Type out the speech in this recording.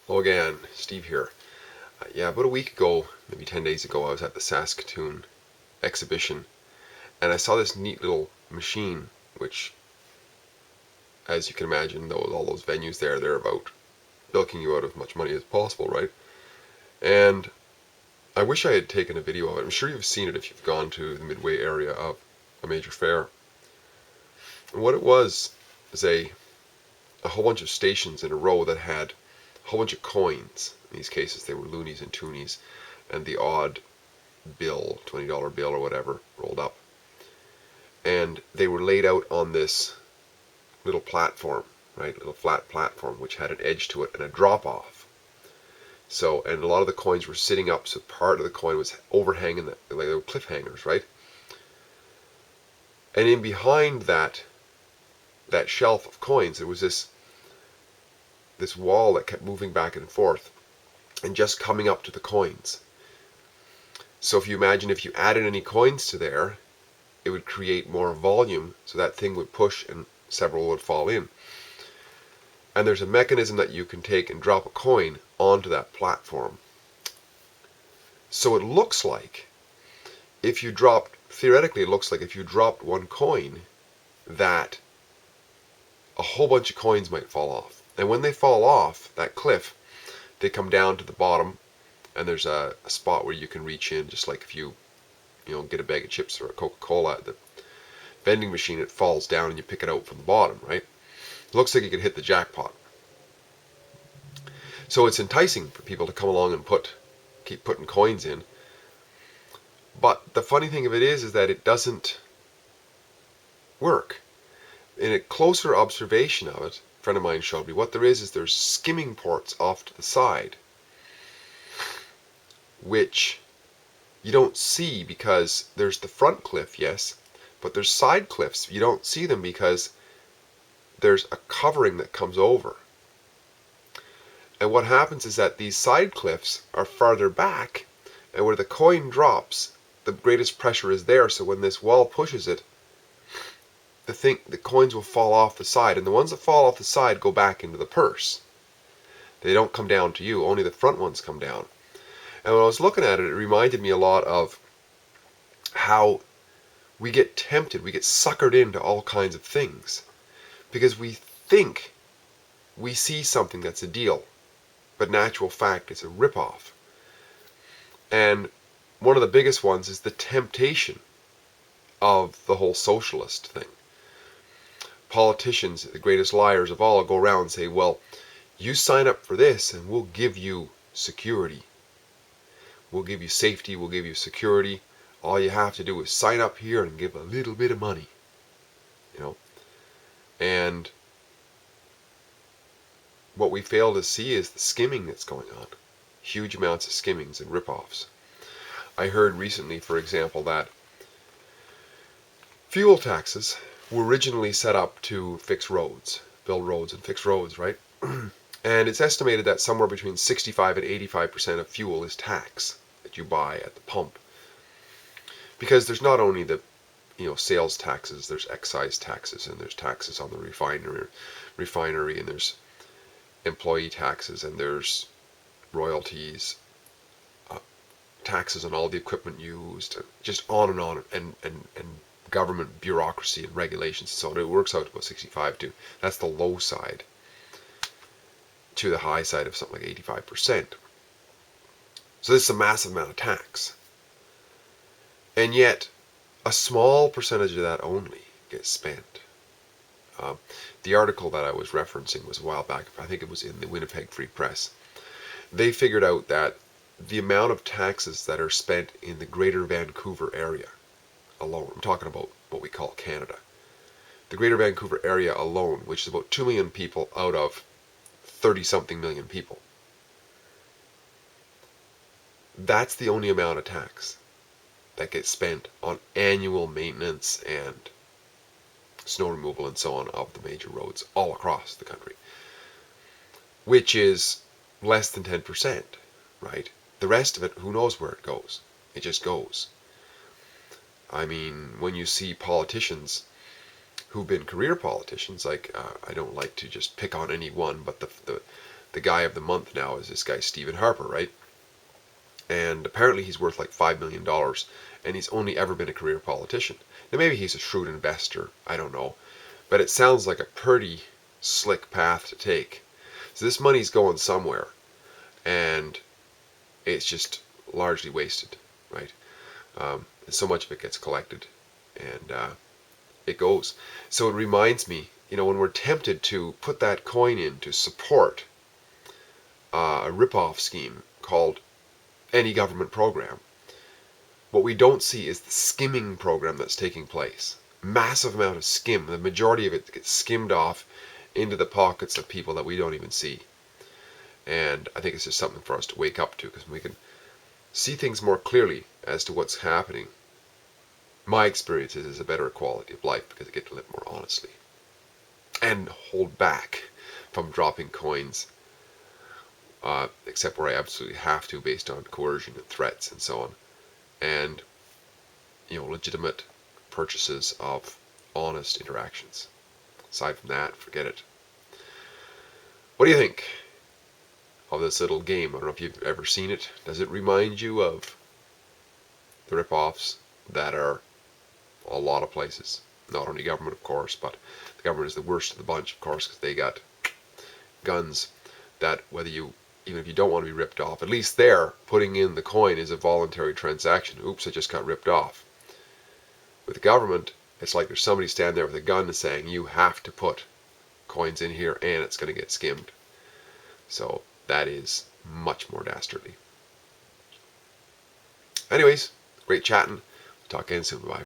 Hello again, Steve here. About a week ago, maybe 10 days ago, I was at the Saskatoon exhibition and I saw this neat little machine, which, as you can imagine, all those venues there, they're about bilking you out of as much money as possible, right? And I wish I had taken a video of it. I'm sure you've seen it if you've gone to the Midway area of a major fair. And what it was is a whole bunch of stations in a row that had a whole bunch of coins. In these cases, they were loonies and toonies, and the odd bill, $20 bill or whatever, rolled up. And they were laid out on this little platform, right? Little flat platform, which had an edge to it and a drop off. So, and a lot of the coins were sitting up, so part of the coin was overhanging, like they were cliffhangers, right? And in behind that shelf of coins, there was this wall that kept moving back and forth and just coming up to the coins. So if you imagine if you added any coins to there, it would create more volume, so that thing would push and several would fall in. And there's a mechanism that you can take and drop a coin onto that platform. So it looks like theoretically it looks like if you dropped one coin, that a whole bunch of coins might fall off. And when they fall off that cliff, they come down to the bottom, and there's a spot where you can reach in, just like if you get a bag of chips or a Coca-Cola at the vending machine, it falls down and you pick it out from the bottom, right? It looks like you could hit the jackpot. So it's enticing for people to come along and keep putting coins in. But the funny thing of it is that it doesn't work. In a closer observation of it, a friend of mine showed me, what there is there's skimming ports off to the side, which you don't see because there's the front cliff, yes, but there's side cliffs. You don't see them because there's a covering that comes over. And what happens is that these side cliffs are farther back, and where the coin drops, the greatest pressure is there, so when this wall pushes it, the coins will fall off the side, and the ones that fall off the side go back into the purse. They don't come down to you, only the front ones come down. And when I was looking at it, it reminded me a lot of how we get tempted, we get suckered into all kinds of things, because we think we see something that's a deal, but in actual fact it's a ripoff. And one of the biggest ones is the temptation of the whole socialist thing. Politicians, the greatest liars of all, go around and say, well, you sign up for this and we'll give you security. We'll give you safety, we'll give you security. All you have to do is sign up here and give a little bit of money. And what we fail to see is the skimming that's going on. Huge amounts of skimmings and rip-offs. I heard recently, for example, that fuel taxes were originally set up to fix roads, build roads and fix roads, right? And it's estimated that somewhere between 65 and 85% of fuel is tax that you buy at the pump. Because there's not only the sales taxes, there's excise taxes, and there's taxes on the refinery, and there's employee taxes, and there's royalties, taxes on all the equipment used, just on, and government bureaucracy and regulations and so on. It works out to about 65 to, that's the low side, to the high side of something like 85%. So this is a massive amount of tax. And yet, a small percentage of that only gets spent. The article that I was referencing was a while back, I think it was in the Winnipeg Free Press. They figured out that the amount of taxes that are spent in the greater Vancouver area alone, I'm talking about what we call Canada, the greater Vancouver area alone, which is about 2 million people out of 30-something million people, that's the only amount of tax that gets spent on annual maintenance and snow removal and so on of the major roads all across the country, which is less than 10%, right? The rest of it, who knows where it goes? It just goes. I mean, when you see politicians who've been career politicians, like I don't like to just pick on any one, but the the guy of the month now is this guy Stephen Harper, right? And apparently he's worth like $5 million, and he's only ever been a career politician. Now maybe he's a shrewd investor, I don't know, but it sounds like a pretty slick path to take. So this money's going somewhere, and it's just largely wasted, right? And so much of it gets collected, and it goes. So it reminds me, when we're tempted to put that coin in to support a rip-off scheme called any government program, what we don't see is the skimming program that's taking place. Massive amount of skim. The majority of it gets skimmed off into the pockets of people that we don't even see. And I think it's just something for us to wake up to, because we can see things more clearly as to what's happening. My experience is a better quality of life because I get to live more honestly and hold back from dropping coins, except where I absolutely have to based on coercion and threats and so on, and legitimate purchases of honest interactions. Aside from that, forget it. What do you think of this little game? I don't know if you've ever seen it. Does it remind you of the rip-offs that are a lot of places? Not only government, of course, but the government is the worst of the bunch, of course, because they got guns that even if you don't want to be ripped off, at least there, putting in the coin is a voluntary transaction. Oops, I just got ripped off. With the government, it's like there's somebody standing there with a gun saying you have to put coins in here and it's going to get skimmed. So that is much more dastardly. Anyways, great chatting. Talk again soon. Bye.